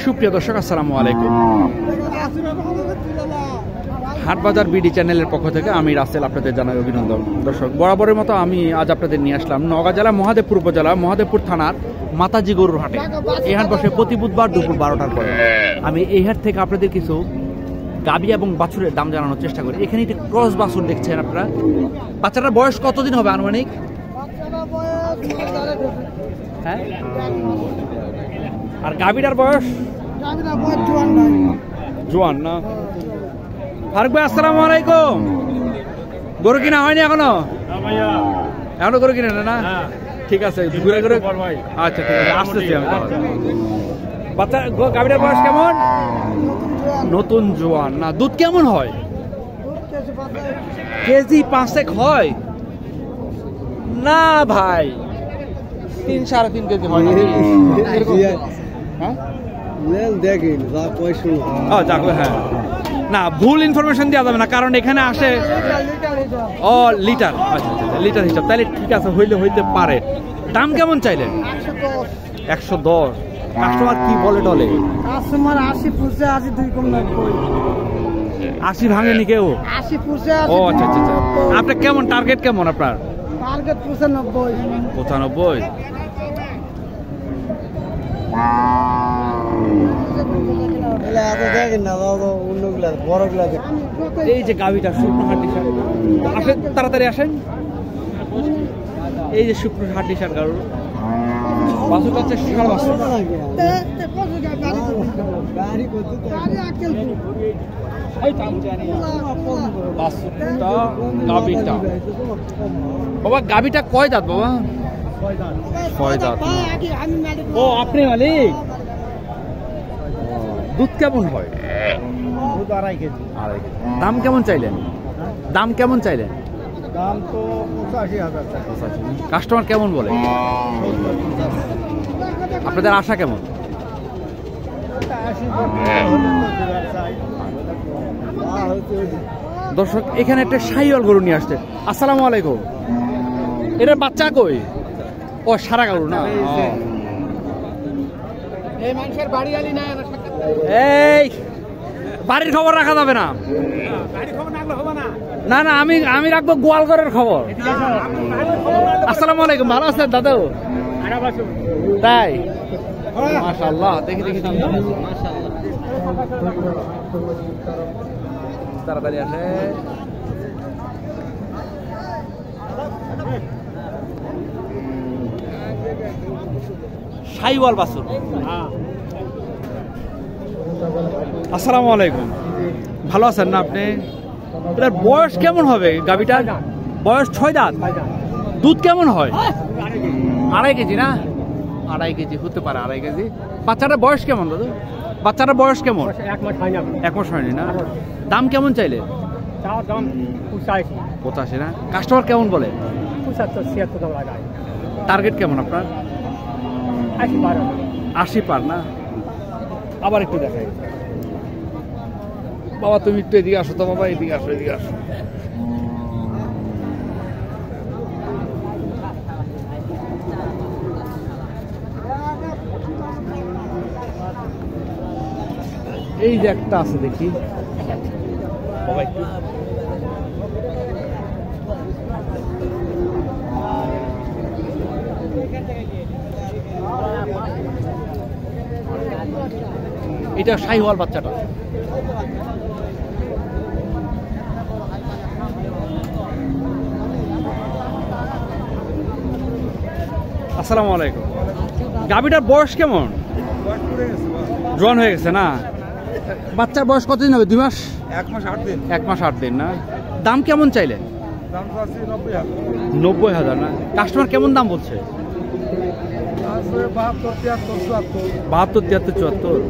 সুপ্রিয় দর্শক, আসসালামু আলাইকুম। হাটবাজার বিডি চ্যানেলের পক্ষ থেকে আমি রাসেল আপনাদের জানাই অভিনন্দন। দর্শক, বরাবরের মতো আমি আজ আপনাদের নিয়ে আসলাম নওগাঁ জেলা মহাদেবপুর উপজেলা মহাদেবপুর থানার মাতাজি গরুর হাটে। এই হাট বসে প্রতি বুধবার দুপুর 12টার পরে। আমি এই হাট থেকে আপনাদের কিছু গাবি এবং বাছুরের দাম জানানোর চেষ্টা করি। এখানে একটা ক্রস বাছুর দেখছেন আপনারা। বাচ্চাটার বয়স কতদিন হবে আনুমানিক? হ্যাঁ, আর গাবিটার বয়স? জোয়ান না? ফারুক ভাই, আসসালামু আলাইকুম। গরু কিনা হয়নি এখনো? এখনো গরু কিনে না? ঠিক আছে, ঘুরে ঘুরে। আচ্ছা, ঠিক আছে, আসতেছি আমি। বাচ্চা গাবিটার বয়স কেমন? নতুন জোয়ান না? দুধ কেমন হয়? কেজি 5 হয় না ভাই, 3-3.5 কেজি হয়। হ্যাঁ, না, ভুল ইনফরমেশন দেওয়া যাবে না, কারণ এখানে আসে লিটার। আচ্ছা, লিটার হিসাব, তাহলে ঠিক আছে, হইতে পারে। দাম কেমন চাইলেন? 110। কাস্টমার কি বলে টলে? কাস্টমার 80 পুষে 80 2 কম 90। 80 ভাঙেনি কেউ? 80 পুষে 80। ও আচ্ছা। আপনার কেমন টার্গেট? কেমন আপনার টার্গেট? 95। 95। এই যে গাভিটা শুকনো হাড্ডি সার, আসেন তাড়াতাড়ি আসেন। এই যে শুকনো হাড্ডি সার গাড়ু বাছুর কাছে সার বাছুর। বাবা, গাভিটা কয় দাঁত বাবা? 6 দাঁত। ও, আপনি মালিক? দুধ কেমন হয়? দুধ 2.5 কেজি। দাম কেমন চাইলেন? দাম কেমন চাইলেন? দাম তো 85,000 টাকা। কাস্টমার কেমন বলে? আপনাদের আশা কেমন? দর্শক, এখানে একটা শাহিওয়াল গরু নিয়ে আসছে। আসসালামু আলাইকুম। এটা বাচ্চা কই? ও, সারা গরু না? এই বাড়ির খবর রাখা যাবে না। না, আমি রাখবো গোয়ালঘরের খবর। আসসালামু আলাইকুম, ভালো আছেন দাদু? তাই? মাশাআল্লাহ, দেখি তাড়াতাড়ি আসে। শাহিওয়াল বাছুর। আসসালামু আলাইকুম, ভালো আছেন না আপনি? এটার বয়স কেমন হবে গাভিটার? বয়স 6 দাঁত। দুধ কেমন হয়? 2.5 কেজি না? 2.5 কেজি হতে পারে, 2.5 কেজি। বাচ্চাটার বয়স কেমন দাদু? বাচ্চাটার বয়স কেমন? 1 মাস হয়নি না? দাম কেমন চাইলে? দাম 85 না? কাস্টমার কেমন বলে? 75-76 লাগায়। টার্গেট কেমন আপনার? 80 পার না? আবার একটু দেখাই। বাবা, তুমি একটু এদিকে আসো তো বাবা, এদিকে আসো। এই যে একটা আছে, দেখি বাবা একটু। এটা শাহিওয়াল বাচ্চাটা। আসসালামু আলাইকুম। গাভিটার বয়স কেমন? জোয়ান হয়ে গেছে না? বাচ্চার বয়স কতদিন হবে? 2 মাস? 1 মাস 8 দিন। 1 মাস 8 দিন না? দাম কেমন চাইলেন? দাম তো আছে 90,000। 90,000 না? কাস্টমার কেমন দাম বলছে? 72, 73, 74।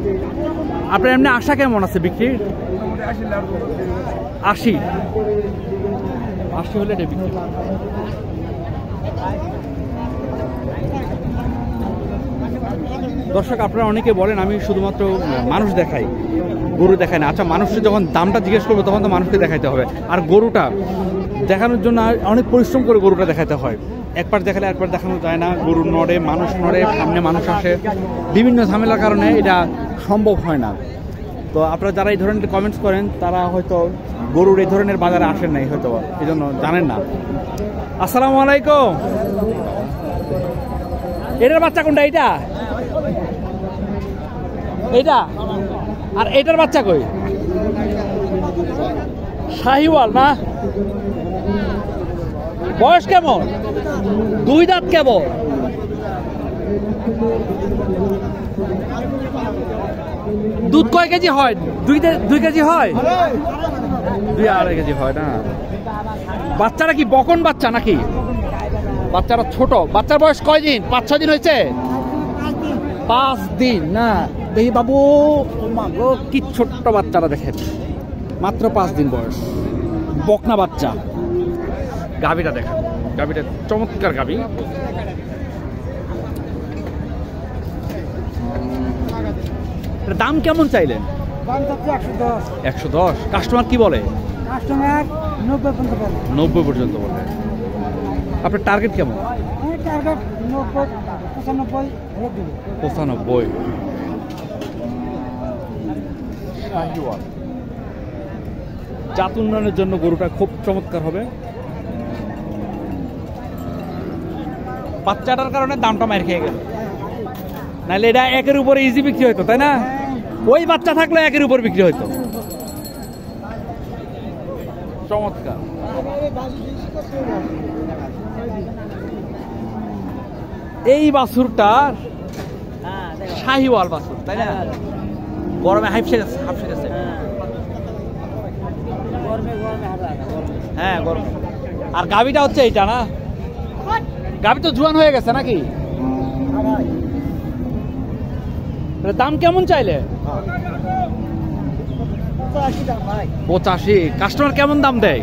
আপনার এমনি আশা কেমন আছে বিক্রি? 80 হলে এটা বিক্রি। দর্শক, আপনারা অনেকে বলেন আমি শুধুমাত্র মানুষ দেখাই, গরু দেখাই না। আচ্ছা, মানুষকে যখন দামটা জিজ্ঞেস করবো তখন তো মানুষকে দেখাইতে হবে। আর গরুটা দেখানোর জন্য অনেক পরিশ্রম করে গরুটা দেখাতে হয়। একবার দেখালে একবার দেখানো যায় না, গরু নড়ে, মানুষ নড়ে, সামনে মানুষ আসে, বিভিন্ন ঝামেলার কারণে এটা সম্ভব হয় না। তো আপনারা যারা এই ধরনের কমেন্টস করেন তারা হয়তো গরুর এই ধরনের বাজারে আসেন নাই, হয়তো এই জন্য জানেন না। আসসালামু আলাইকুম। এটার বাচ্চা কোনটা? এইটা এইটা আর এটার বাচ্চা কই? শাহিওয়াল না? বয়স কেমন? 2 দাঁত কেবল। দুধ কয় কেজি হয়? 2 কেজি হয়? 2-2.5 কেজি হয় না? বাচ্চারা কি বকন বাচ্চা নাকি? বাচ্চারা ছোট। বাচ্চার বয়স কয় দিন? 5-6 দিন হয়েছে? 5 দিন না? দেখি বাবু, কি ছোট্ট বাচ্চারা দেখেন, মাত্র 5 দিন বয়স, বকনা বাচ্চা। গাভীটা দেখেন, গাভীটা চমৎকার গাভী। দাম কেমন চাইলেন? 110। কাস্টমার কি বলে? 90 পর্যন্ত বলে। আপনার টার্গেট কেমন? 95। জাত উন্নয়নের জন্য গরুটা খুব চমৎকার হবে। বাচ্চাটার কারণে দামটা মার খেয়ে গেল, নাহলে এটা 1-এর উপরে ইজি বিক্রি হইতো, তাই না? ওই বাচ্চা থাকলে 1-এর উপর বিক্রি হইতো। চমৎকার। এই বাছুরটা শাহিওয়াল বাছুর, তাই না? গরমে হাঁপসে গেছে। হ্যাঁ, গরম। আর গাভীটা হচ্ছে এইটা না? গাভী তো জোয়ান হয়ে গেছে নাকি? দাম কেমন চাইলে? 85। কাস্টমার কেমন দাম দেয়?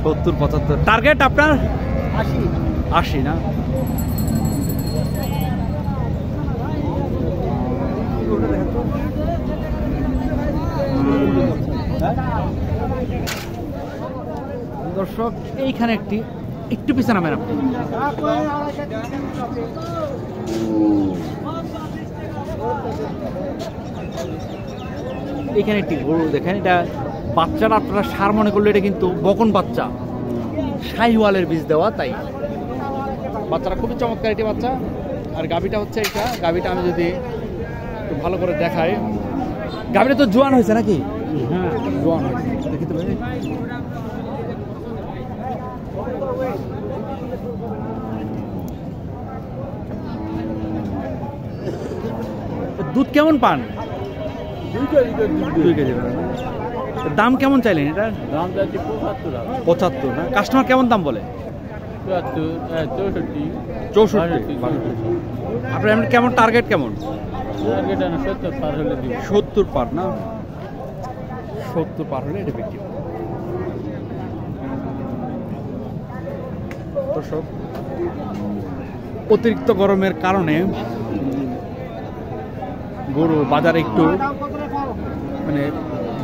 70-75। টার্গেট আপনার? 80 না? দর্শক, এইখানে একটু পিছনে নামেন আপনি। এখানে একটি গরু দেখেন, এটা বাচ্চারা আপনারা সার মনে করলে এটা কিন্তু বকন বাচ্চা, শাহিওয়ালের বীজ দেওয়া, তাই বাচ্চারা খুবই চমৎকার একটি বাচ্চা। আর গাভীটা হচ্ছে এটা। গাভীটা আমি যদি একটু ভালো করে দেখাই, গাভীটা তো জোয়ান হয়েছে নাকি? হ্যাঁ, জোয়ান হয়েছে, দেখি তো ভাই। দুধ কেমন পান? 2 কেজি। দাম কেমন চাইলেন এটার? দাম যাচ্ছে 75 না? কাস্টমার কেমন দাম বলে? 64। আপনার এমনি কেমন টার্গেট কেমন? 70 পার না? 70 পার হলে এটা বিক্রি। দর্শক, অতিরিক্ত গরমের কারণে গরু বাজারে একটু মানে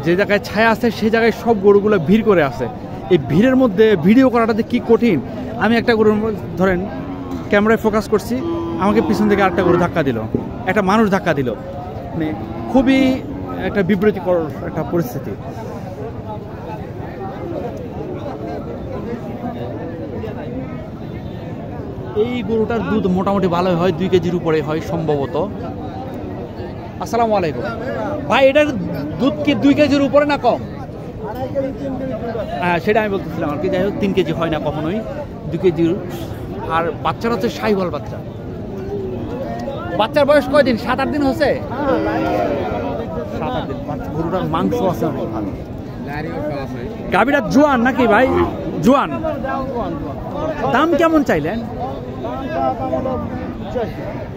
যে জায়গায় ছায়া আছে সেই জায়গায় সব গরুগুলো ভিড় করে আছে। এই ভিড়ের মধ্যে ভিডিও করাটা যে কি কঠিন। আমি একটা গরুর ধরেন ক্যামেরায় ফোকাস করছি, আমাকে পিছন থেকে আরেকটা গরু ধাক্কা দিল, একটা মানুষ ধাক্কা দিল, মানে খুবই একটা বিব্রতিকর একটা পরিস্থিতি। এই গরুটার দুধ মোটামুটি ভালোই হয়, 2 কেজির উপরে হয় সম্ভবত। আসসালামু আলাইকুম ভাই, এটার দুধ কি 2 কেজির উপরে না কম? হ্যাঁ, সেটা আমি বলতেছিলাম আর কি। যাই হোক, 3 কেজি হয় না কখনোই, 2 কেজির। আর বাচ্চারা হচ্ছে শাহিওয়াল বাচ্চা। বাচ্চার বয়স কয়দিন? 7-8 দিন হচ্ছে। 7-8 দিন। গরুটার মাংস আছে অনেক ভালো। গাভীটা জোয়ান নাকি ভাই? জোয়ান। দাম কেমন চাইলেন?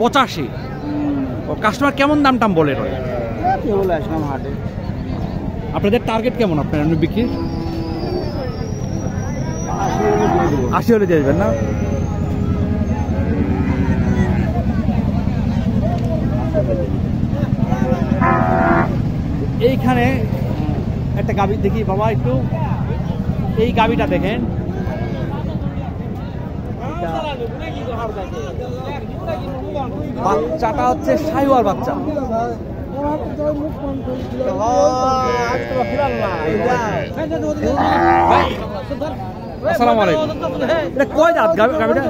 85। কাস্টমার কেমন দাম টাম বলে? আপনাদের টার্গেট কেমন আপনার বিক্রি? 80 হলে দিয়ে দেবেন না? এইখানে একটা গাভী দেখি বাবা একটু, এই গাভীটা দেখেন, বাচ্চাটা হচ্ছে শাহিওয়াল বাচ্চা। আসসালামু আলাইকুম। এটা কয় দাঁত গাভীটা?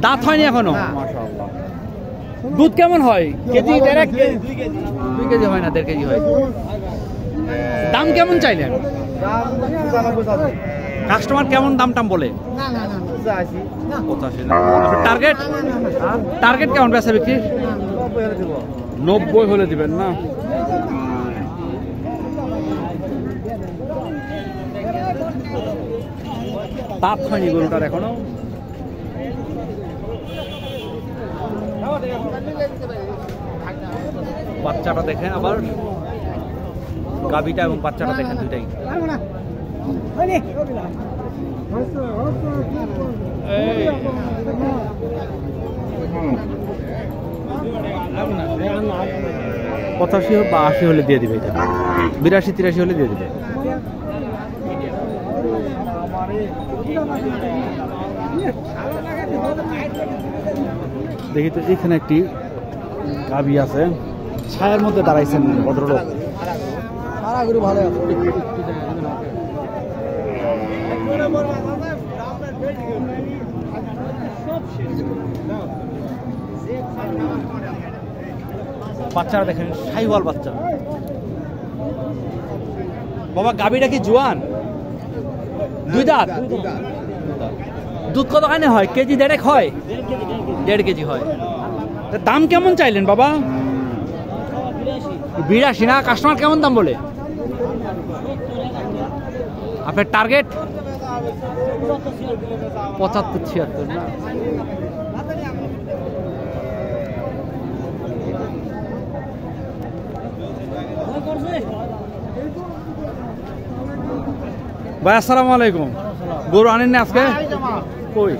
দাঁত হয়নি এখনো। মাশাআল্লাহ। দুধ কেমন হয়? কেজি 2 কেজি হয় না, 1.5 কেজি হয়। দাম কেমন চাইলেন? কাস্টমার কেমন দাম টাম বলে? 85 না। টার্গেট টার্গেট কেমন বেচা বিক্রি? 90 হলে দিবেন না? দাঁত হয়নি গরুটার এখনো। বাচ্চাটা দেখেন, আবার গাভীটা এবং বাচ্চাটা দেখেন, দুইটাই। পঁচাশি বা 80 হলে দিয়ে দিবে, এটা 82-83 হলে দিয়ে দিবে। দেখি তো, এখানে একটি গাভী আছে, ছায়ার মধ্যে দাঁড়াইছেন ভদ্রলোক। সারা গরু ভালো আছে। বাচ্চারা দেখেন, শাহিওয়াল বাচ্চা। বাবা গাভীটা কি জোয়ান? 2 দাঁত। দুধ কতখানি হয়? কেজি 1.5 হয়? 1.5 কেজি হয়। দাম কেমন চাইলেন বাবা? 82 না? কাস্টমার কেমন দাম বলে? আপনার টার্গেট 75-76 না? ভাই আসসালামু আলাইকুম। গরু আনেন না আজকে? কই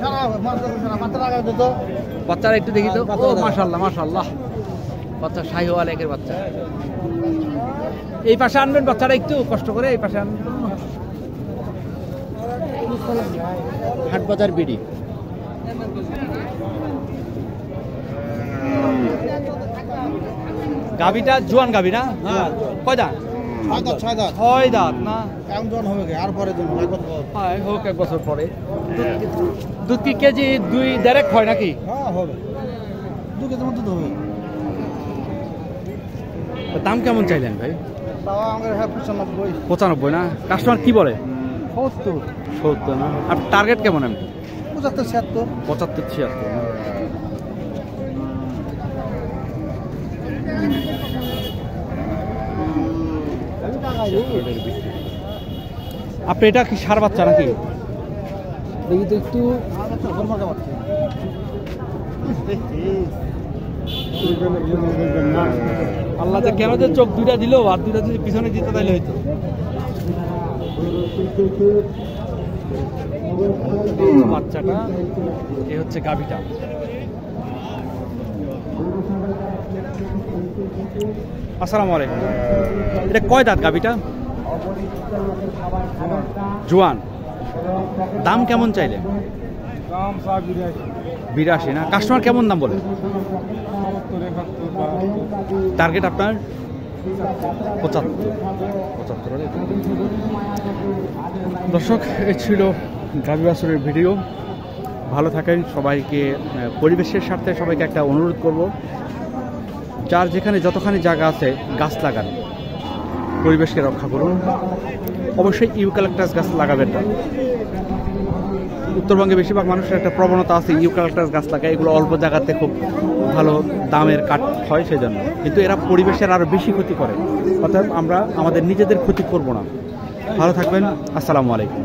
বাচ্চারা একটু দেখি তো। ও মাশাআল্লাহ মাশাআল্লাহ, বাচ্চা শাহিওয়াল একের বাচ্চা। এই পাশে আনবেন বাচ্চারা, একটু কষ্ট করে এই পাশে আনবেন। হাটবাজার বিডি। গাভীটা জোয়ান গাভী না? কয় দাঁত? 6 দাঁত না? হোক 1 বছর পরে। দুধ কি কেজি 2-1.5 হয় নাকি? দাম কেমন চাইলেন ভাই? 95 না? কাস্টমার কি বলে? 70 না? আর টার্গেট কেমন? আমি 75-76। আপনি এটা কি সার বাচ্চা নাকি? দেখি তো একটু। আল্লাহ যে কেন যে চোখ 2টা দিল, আর 2টা যদি পিছনে দিতে তাইলে হইতো। বাচ্চাটা এই হচ্ছে গাভীটা। আসসালামু আলাইকুম। এটা কয় দাঁত গাভীটা? জোয়ান। দাম কেমন চাইলে? 82 না? কাস্টমার কেমন দাম বলে? টার্গেট আপনার 75। দর্শক, এই ছিল গাভী বাছুরের ভিডিও। ভালো থাকেন সবাইকে। পরিবেশের স্বার্থে সবাইকে একটা অনুরোধ করব, যার যেখানে যতখানি জায়গা আছে গাছ লাগান, পরিবেশকে রক্ষা করুন। অবশ্যই ইউক্যালিপটাস গাছ লাগাবেন না। উত্তরবঙ্গে বেশিরভাগ মানুষের একটা প্রবণতা আছে ইউক্যালিপটাস গাছ লাগায়, এগুলো অল্প জায়গাতে খুব ভালো দামের কাঠ হয় সেই জন্য, কিন্তু এরা পরিবেশের আরও বেশি ক্ষতি করে। অর্থাৎ আমরা আমাদের নিজেদের ক্ষতি করব না। ভালো থাকবেন। আসসালামু আলাইকুম।